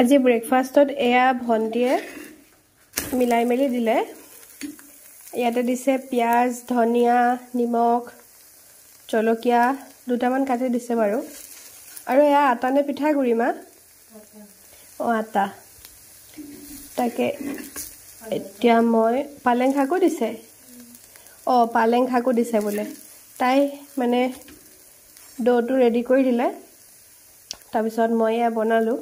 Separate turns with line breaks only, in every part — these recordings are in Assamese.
আজি ব্ৰেকফাষ্টত এয়া ভন্টিয়ে মিলাই মেলি দিলে ইয়াতে দিছে পিয়াজ ধনিয়া নিমখ জলকীয়া দুটামান কাটি দিছে বাৰু আৰু এয়া আটা নে পিঠাগুৰি মা আটা তাকে এতিয়া মই পালেং শাকো দিছে পালেং শাকো দিছে বোলে তাই মানে ডোটো ৰেডি কৰি দিলে তাৰপিছত মই এয়া বনালো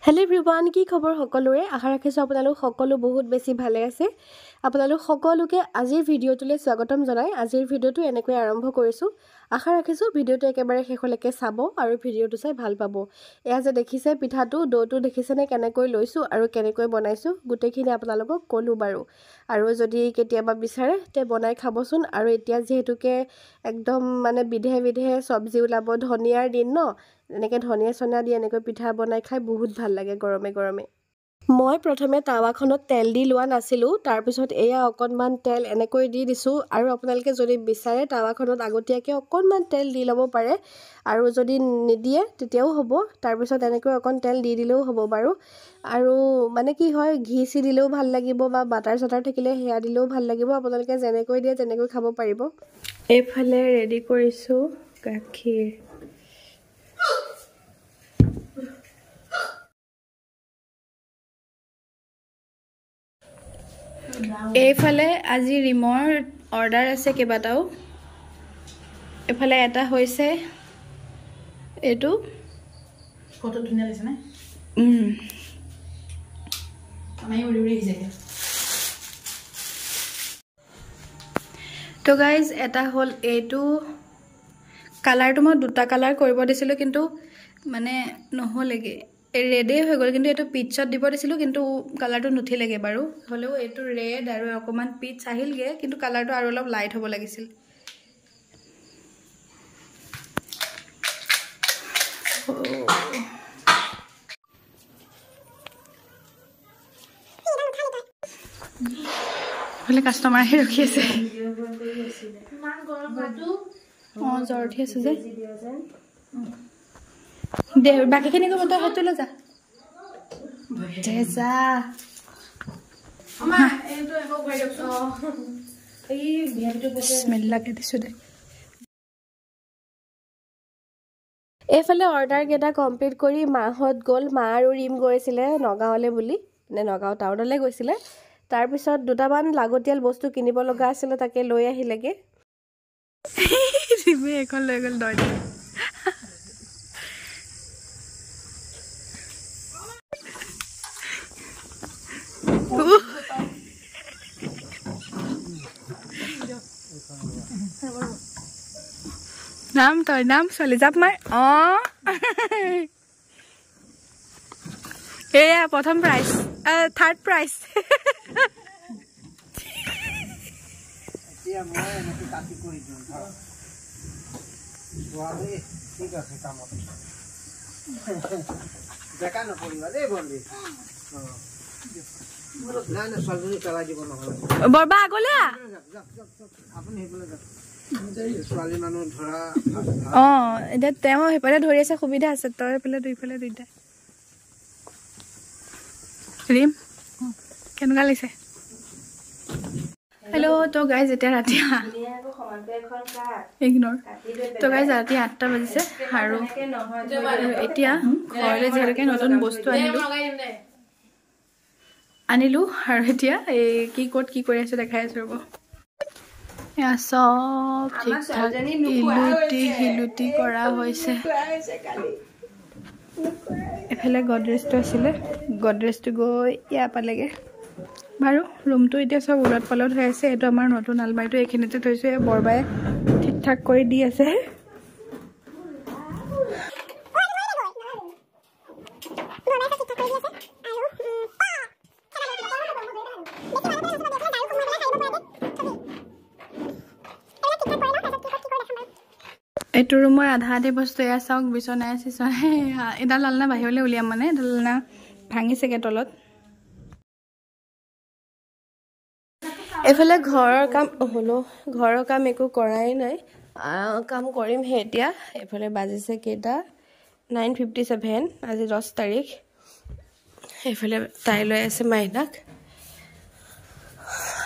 Hello everyone, কি খবৰ সকলোৰে আশা ৰাখিছো আপোনালোক সকলো বহুত বেছি ভালে আছে আপোনালোক সকলোকে আজিৰ ভিডিওটোলৈ স্বাগতম জনাই আজিৰ ভিডিওটো এনেকৈ আৰম্ভ কৰিছো আশা ৰাখিছো ভিডিওটো একেবাৰে শেষলৈকে চাব আৰু ভিডিওটো চাই ভাল পাব এয়া যে দেখিছে পিঠাটো ডোটো দেখিছেনে কেনেকৈ লৈছো আৰু কেনেকৈ বনাইছো গুটেখিনি আপোনালোকক কলো বাৰু আৰু যদি কেতিয়াবা বিচাৰে তে বনাই খাবচোন আৰু এতিয়া যেহেতুকে একদম মানে বিধে বিধে সবজি ওলাব ধনিয়াৰ দিন ন এনেকে ধনিয়া সনা দি এনেকৈ পিঠা বনাই খাই বহুত ভাল লাগে গৰমে গৰমে মই প্ৰথমে তাৱাখনত তেল দি লোৱা নাছিলো তাৰ পিছত এয়া অকনমান তেল এনেকৈ দি দিছো আৰু আপোনালোকে যদি বিচাৰে তাৱাখনত আগতীয়াকে অকনমান তেল দি লব পাৰে আৰু যদি নিদিয়ে তেতিয়াও হ'ব তাৰ পিছত এনেকৈ অকন তেল দি দিলেও হ'ব বাৰু আৰু মানে কি হয় ঘি চি দিলেও ভাল লাগিব বা বাটাৰ চটাৰ থাকিলে হেয়া দিলেও ভাল লাগিব আপোনালোকে যেনেকৈ দিয়ে তেনেকৈ খাব পাৰিব এইফালে ৰেডি কৰিছো গাখীৰ এইফালে আজি ৰিমৰ অৰ্ডাৰ আছে কেবাটাও এফালে এটা হৈছে এটো
ফটো ধুনীয়া লাগিছে না আমি উৰি উৰি আহিছে
তো গাইজ এটা হল এটো কালাৰটো মই দুটা কালাৰ কৰিব দিছিলো কিন্তু মানে নহলেগে ৰেডে হৈ গল কিন্তু এটো পিচত দিব দিছিলো কিন্তু কালাৰটো নুঠিলেগে বাৰু হলেও এটো ৰেড আৰু অকমান পিচ আহিলগে কিন্তু কালাৰটো আৰু অলপ লাইট হ'ব লাগিছিল হলে কাস্টমাৰ হে ৰখি আছে মান গৰম ভাতু জ্বৰ উঠি আছে যে দে বাকিখিনি কব তই হেতু লৈ যা জেজা আমা এটো একো ঘৰ দিছো এই বিয়াটো স্মেল লাগে দিছো দে এফালে অৰ্ডাৰ কেটা কমপ্লিট কৰি মাহত গল মা আৰু ৰিম গৈছিলে নগাঁৱলে বুলি নে নগাঁও টাউনলে গৈছিলে তাৰ পিছত দুটামান লাগতিয়াল বস্তু কিনিব লগা আছিল তাকে লৈ আহিলেগে ৰিমে এখন লৈ গল দই নাম তই নাম চলি যাব মাৰ এয়া প্ৰথম প্ৰাইজ থাৰ্ড প্ৰাইজ
এতিয়া মই এনেকৈ কাটি কৰি দিম যোৱালে ঠিক আছে কামত দেখা নপৰিবা দেই বন্ধু নাই না ছোৱালীজনী পেলাই দিব নহয়
বৰবা আগলে
আপুনি সেইফালে যাওক ছোৱালী মানুহ ধৰা
এতিয়া তেওঁ সেইফালে ধৰি আছে সুবিধা আছে তই এইফালে দুইফালে দুইটা ৰিম কেনেকুৱা লাগিছে হেল্ল' তো গাইজ এতিয়া ৰাতি ইগনোৰ তো গাইজ ৰাতি 8টা বাজিছে আৰু এতিয়া ঘৰলৈ যিহেতুকে নতুন বস্তু আনিলো আৰু এতিয়া এই কি ক'ত কি কৰি আছে দেখাই আছো ৰ'ব এয়া সব ঠিক ঠাক হিলুটি কৰা হৈছে এফালে গডৰেজটো আছিলে গডৰেজটো গৈ ইয়া পালেগে বাৰু ৰুমটো এতিয়া সব উলট পালট হৈ আছে এইটো আমাৰ নতুন আলমাৰিটো এইখিনিতে থৈছো বৰবাই ঠিক ঠাক কৰি দি আছে এইটো ৰুমৰ আধা আধি বস্তু এয়া চাওক বিছনাই চিছনাই এডাল আলনা বাহিৰলৈ উলিয়াম মানে এডাল আলনা ভাঙিছেগে তলত এফালে ঘৰৰ কাম হলো ঘৰৰ কাম একো কৰাই নাই কাম কৰিম হে এতিয়া এফালে বাজিছে কেটা 9:57 আজি 10 তাৰিখ এফালে তাই লৈ আছে মাইনাক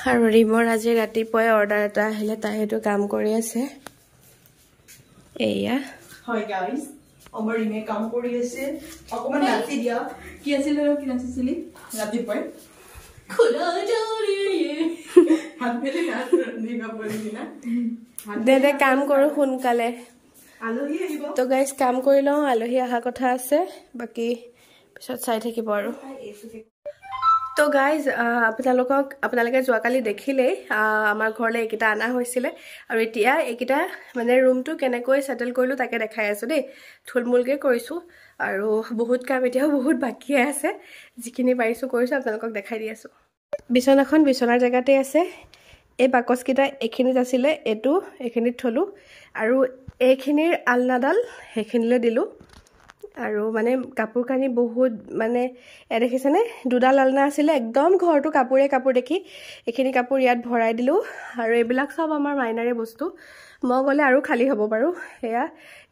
আৰু ৰিমৰ আজি ৰাতিপুৱাই অৰ্ডাৰ এটা আহিলে তাই হেতু কাম কৰি আছে এয়া
হয় গাইস আমাৰ ৰিমে কাম কৰি আছে অকমান ৰাতি দিয়া কি আছিল কি নাচিছিলি ৰাতিপুৱাই খুলা জৰি হাত মেলি নাচ নিগা পৰি না
দে কাম কৰো সোনকালে
আলহী আহিব
তো গাইস কাম কৰি লওঁ আলহী আহা কথা আছে বাকি পিছত চাই থাকিব আৰু তো গাইজ আপোনালোকে যোৱাকালি দেখিলে আমাৰ ঘৰলৈ এইকেইটা আনা হৈছিলে আৰু এতিয়া এইকেইটা মানে ৰুমটো কেনেকৈ সেটেল কৰিলো তাকে দেখাই আছো দেই থুলমুলকে কৰিছো আৰু বহুত কাম এতিয়াও বহুত বাকি আছে যিখিনি পাৰিছো কৰিছো আপোনালোকক দেখাই দি আছো বিছনাখন বিছনাৰ জায়গাতে আছে এই বাকচকেইটা এখিনিত আছিলে এখিনিত থলো আৰু এইখিনিৰ আলনাডাল হেখিনিলে দিলো আৰু মানে কাপোৰ কানি বহুত মানে দেখিছেনে দুডাল আলনা আছিলে একদম ঘৰটো কাপোৰে কাপোৰ দেখি এখিনি কাপোৰ ইয়াত ভৰাই দিলো আৰু এইবিলাক সব আমাৰ মাইনাৰে বস্তু মই গলে আৰু খালি হ'ব বাৰু এয়া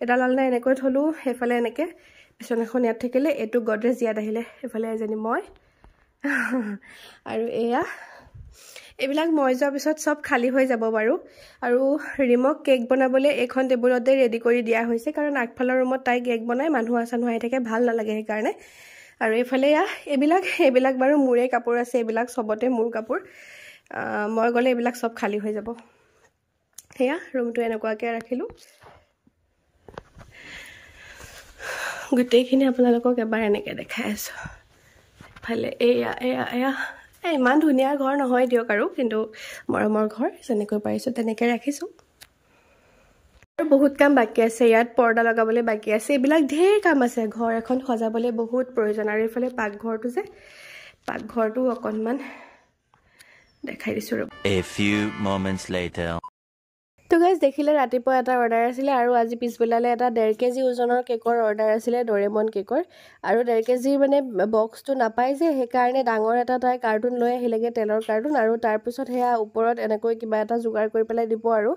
এডাল আলনা এনেকৈ থলো হেফালে এনেকে বিছনাখন ইয়াত থাকিলে এটো গডৰেজ ইয়াত আহিলে এফালে এজনী মই আৰু এয়া এইবিলাক মই যোৱাৰ পিছত সব খালি হৈ যাব বাৰু আৰু ৰিমক কেক বনাবলে এখন টেবুলতে ৰেডি কৰি দিয়া হৈছে কাৰণ আগফালৰ ৰুমত তাই কেক বনাই মানুহ আছা নহয় থাকে ভাল নালাগে সেই কাৰণে আৰু এফালে এইবিলাক বাৰু মুৰে কাপোৰ আছে এইবিলাক সবতে মুৰ কাপোৰ মই গলে এইবিলাক সব খালি হৈ যাব হেয়া ৰুমটো এনেকুৱাকে ৰাখিলো গুটেইখিনি আপোনালোকক এবাৰ এনেকে দেখাই আছো ভালে এয়া ইমান ধুনীয়া ঘৰ নহয় দিয়ক আৰু কিন্তু মৰমৰ ঘৰ যেনেকৈ পাৰিছো তেনেকৈ ৰাখিছো আৰু বহুত কাম বাকি আছে ইয়াত পৰ্দা লগাবলৈ বাকি আছে এইবিলাক ঢেৰ কাম আছে ঘৰ এখন সজাবলৈ বহুত প্ৰয়োজন আৰু ইফালে পাকঘৰটো অকনমান দেখাই দিছো
A few moments later
তো গাইস দেখিলে ৰাতিপুৱা এটা অৰ্ডাৰ আছিলে আৰু আজি পিছবেলালে এটা 1.5 কেজি ওজনৰ কেকৰ অৰ্ডাৰ আছিলে ডৰেমন কেকৰ আৰু 1.5 কেজি মানে বক্সটো নাপাই যে সেই কাৰণে ডাঙৰ এটা তাই কাৰ্টুন লৈ আহিলেগে তেলৰ কাৰ্টুন আৰু তাৰ পিছত হেয়া ওপৰত এনেকৈ কিবা এটা যোগাৰ কৰি পেলাই দিব আৰু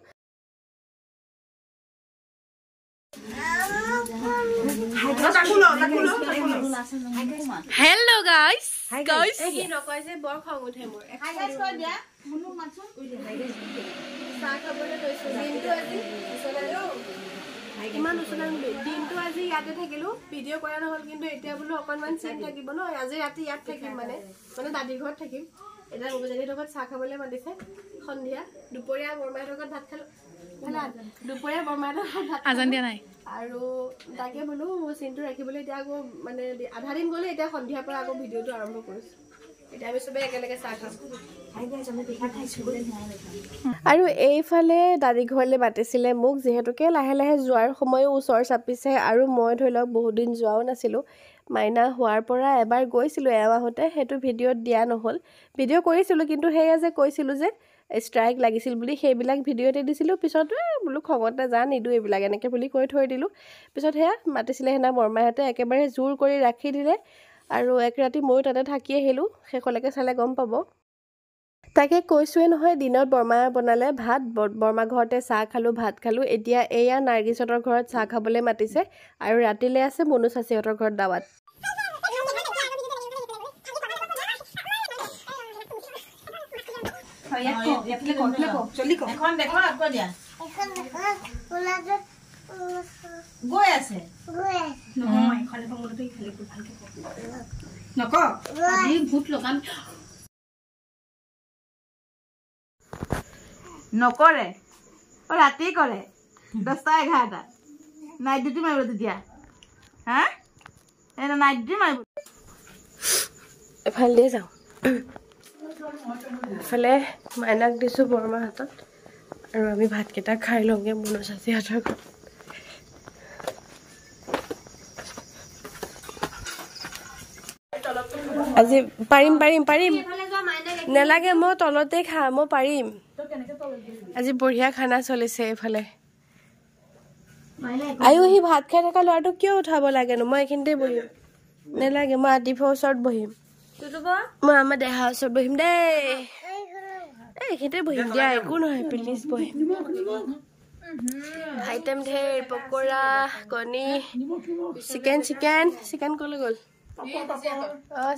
হেল্ল গাইস গাইস
এই নকয় যে বৰ খং উঠে মোৰ হাই গাইস কৈ দিয়া মুনু মাছুন চাহ খাবলৈ লৈছো দিনটো আজি ইমান উচনা দিনটো আজি ইয়াতে থাকিলো ভিডিঅ' কৰা নহল কিন্তু এতিয়া বোলো অকনমান চিন থাকিব ন আজি ৰাতি ইয়াত থাকিম মানে দাদিৰ ঘৰত থাকিম এটা মুগজনী লগত চাহ খাবলৈ মাতিছে সন্ধিয়া দুপৰীয়া বৰমাইৰ লগত ভাত খালো দুপৰীয়া বৰমাইৰ লগত ভাত
আজান দিয়া নাই
আৰু তাকে বোলো চিনটো ৰাখিবলৈ এতিয়া আকৌ মানে আধা দিন গ'লে এতিয়া সন্ধিয়াৰ পৰা আকৌ ভিডিঅ'টো আৰম্ভ কৰিছো এতিয়া আমি সবে একেলগে চাহ খাম আৰু এইফালে দাদি ঘৰলৈ মাতিছিলে মোক যিহেতুকে লাহে লাহে যোৱাৰ সময়ও ওচৰ চাপিছে আৰু মই ধৰি লওক বহুত দিন যোৱাও নাছিলো মাইনা হোৱাৰ পৰা এবাৰ গৈছিলো এমাহতে হেতু ভিডিঅ'ত দিয়া নহল ভিডিঅ' কৰিছিলো কিন্তু হেয়া যে কৈছিলো যে ষ্ট্ৰাইক লাগিছিল বুলি সেইবিলাক ভিডিঅ'তে দিছিলো পিছত বোলো খঙতে যা নিদু এইবিলাক এনেকে বুলি কৈ থৈ দিলো পিছত হেয়া মাতিছিলে হেনা বৰমাইহতে একেবাৰে জোৰ কৰি ৰাখি দিলে আৰু এক ৰাতি মই তাতে থাকি আহিলো হেকলৈকে চালে গম পাব তাকে কৈছোৱে নহয় দিনত বৰমা বনালে ভাত বৰমা ঘৰতে চাহ খালো ভাত খালো এতিয়া এয়া নাৰ্গিছতৰ ঘৰত চাহ খাবলৈ মাতিছে আৰু ৰাতিলে আছে মনু চাচিহঁতৰ ঘৰত দাৱাত
গৈ আছে নহয় খালি পমলতে খালি ভালকে নক আজি ভূত লগাম নকৰে ৰাতি কৰে 10টা 11টা নাইট ডিউটি মাৰিব তেতিয়া হা এটা নাইট ডিউটি মাৰিব
এফালে যাওঁ এফালে মাইনাক দিছো বৰমা হাতত আৰু আমি ভাতকেইটা খাই লওঁগে মনু চাচিহঁতৰ ঘৰত আজি পাৰিম নেলাগে মই তলতে খাম মই পাৰিম আজি বঢ়িয়া খানা চলিছে এইফালে আয়ো সি ভাত খাই থকা ল'ৰাটো কিয় উঠাব লাগেনো মই এইখিনিতে বহিম নেলাগে মই আতিফৰ ওচৰত বহিম মই আমাৰ দেহাৰ ওচৰত বহিম দেই এইখিনিতে বহিম দিয়া একো নহয় প্লিজ বহিম আইটেম ঢেৰ পকৰা কণী চিকেন ক'লৈ গ'ল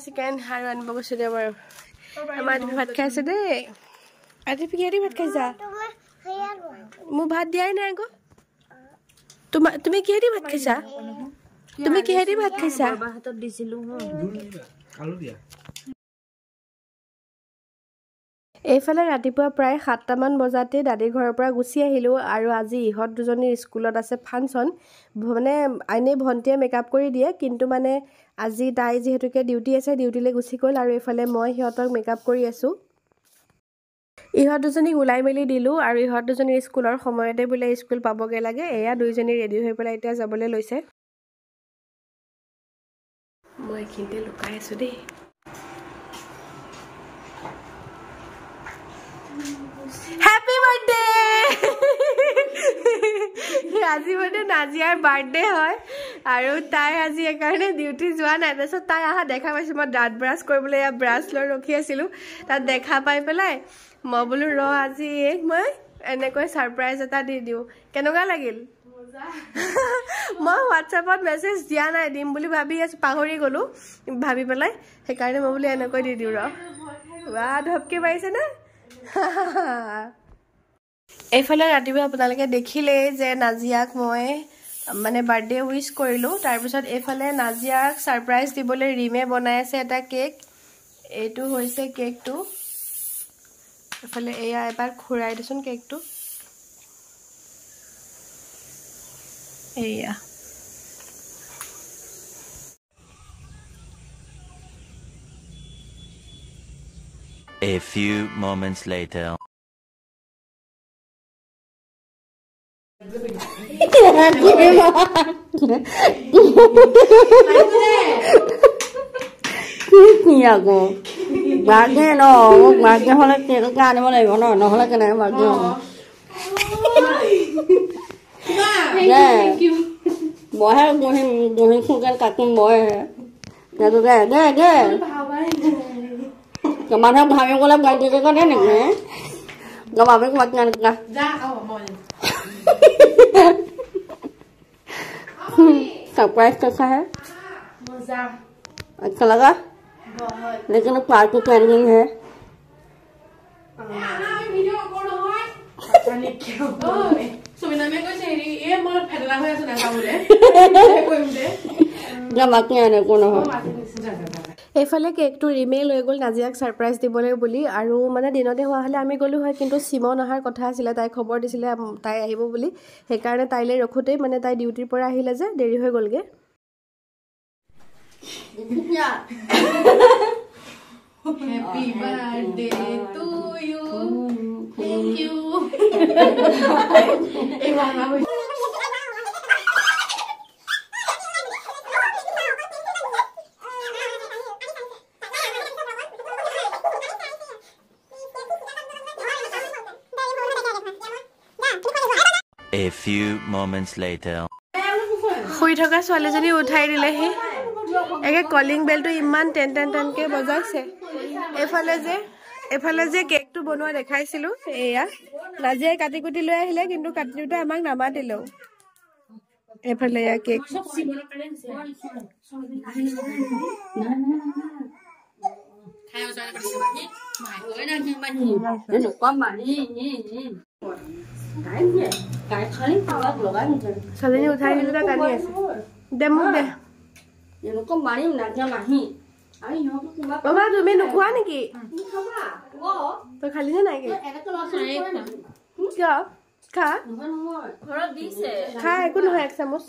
চিকেন আৰু আনিব গৈছো দিয়া বাৰু আমাৰ তুমি ভাত খাইছে দেই আজি কিহেদি ভাত খাইছা মোক ভাত দিয়াই নাই আকৌ তুমি কিহেদি ভাত খাইছা তুমি কিহেদি ভাত খাইছা এইফালে ৰাতিপুৱা প্ৰায় 7টামান বজাতে দাদীৰ ঘৰৰ পৰা গুচি আহিলোঁ আৰু আজি ইহঁত দুজনীৰ স্কুলত আছে ফাংচন মানে এনেই ভণ্টিয়ে মেকআপ কৰি দিয়ে কিন্তু মানে আজি তাই যিহেতুকে ডিউটি আছে ডিউটিলৈ গুচি গ'ল আৰু এইফালে মই সিহঁতক মেকআপ কৰি আছোঁ ইহঁত দুজনীক ওলাই মেলি দিলোঁ আৰু ইহঁত দুজনীৰ স্কুলৰ সময়তে বোলে স্কুল পাবগৈ লাগে এয়া দুইজনী ৰেডি হৈ পেলাই এতিয়া যাবলৈ লৈছে মই এইখিনিতে লুকাই আছোঁ দেই হ্যাপি বার্থডে আজি মানে নাজিয়াৰ বাৰ্থডে হয় আৰু তাই আজি একাৰণে ডিউটি যোৱা নাই তাৰপিছত তাই আহা দেখা পাইছোঁ মই দাঁত ব্ৰাছ কৰিবলৈ এয়া ব্ৰাছ লৈ ৰখি আছিলোঁ তাত দেখা পাই পেলাই মই বোলো ৰ আজি মই এনেকৈ ছাৰপ্ৰাইজ এটা দি দিওঁ কেনেকুৱা লাগিল মই হোৱাটছএপত মেছেজ দিয়া নাই দিম বুলি ভাবি আছোঁ পাহৰি গ'লোঁ ভাবি পেলাই সেইকাৰণে মই বোলো এনেকৈ দি দিওঁ ৰ বা ধপকি মাৰিছে নে এইফালে ৰাতিপুৱা আপোনালোকে দেখিলেই যে নাজিয়াক মই মানে বাৰ্থডে উইচ কৰিলোঁ তাৰপিছত এইফালে নাজিয়াক ছাৰপ্ৰাইজ দিবলৈ ৰিমে বনাই আছে এটা কেক এইটো হৈছে কেকটো এইফালে এয়া এবাৰ খুৰাই দিছোন কেকটো এয়া
A few moments later.
Aku bagnya no, bagnya holek kita kan mana ibu no, no holek kena bagnya. Ya, boleh boleh kukan kakun boleh. Ya tu deh. Kemana kami kalau ganti ke kan ni? Gak apa-apa aku makan kah? Surprise ke saya? अच्छा लगा लेकिन पार्क को प्लानिंग है
এইফালে কেকটো ৰিমে লৈ গ'ল নাজিয়াক ছাৰপ্ৰাইজ দিবলৈ বুলি আৰু মানে দিনতে হোৱা হ'লে আমি গ'লো হয় কিন্তু সিমন অহাৰ কথা আছিলে তাই খবৰ দিছিলে তাই আহিব বুলি সেইকাৰণে তাইলৈ ৰখোতেই মানে তাই ডিউটিৰ পৰা আহিলে যে দেৰি হৈ গ'লগে
Happy birthday to you. Thank you.
A few moments later.
শুই থকা ছোৱালীজনী উঠাই দিলেহি একে কলিং বেলটো ইমান টেন কে বজাইছে এফালে যে কেকটো বনোৱা দেখাইছিলোঁ এয়া নাজিয়াই কাটি কুটি লৈ আহিলে কিন্তু কাটি দিওঁতে আমাক নামাতিলেও এফালে এয়া কেক ছোৱালীজনী উঠাই দিলে তাই কান্দি আছে দে মোক দে বাবা তুমি নোখোৱা নেকি তই খালি নে নাই কিয় খা খা একো নহয় এক চামুচ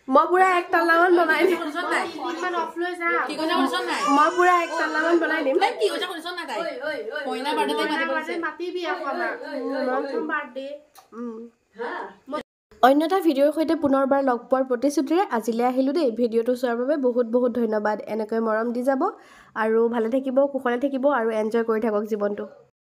মই পুৰা এক তাল্লামান বনাই দিম মই পুৰা এক তাল্লামান বনাই দিম অন্য এটা ভিডিঅ'ৰ সৈতে পুনৰবাৰ লগ পোৱাৰ প্ৰতিশ্ৰুতিৰে আজিলৈ আহিলোঁ দেই ভিডিঅ'টো চোৱাৰ বাবে বহুত বহুত ধন্যবাদ এনেকৈ মৰম দি যাব আৰু ভালে থাকিব কুশলে থাকিব আৰু এনজয় কৰি থাকক জীৱনটো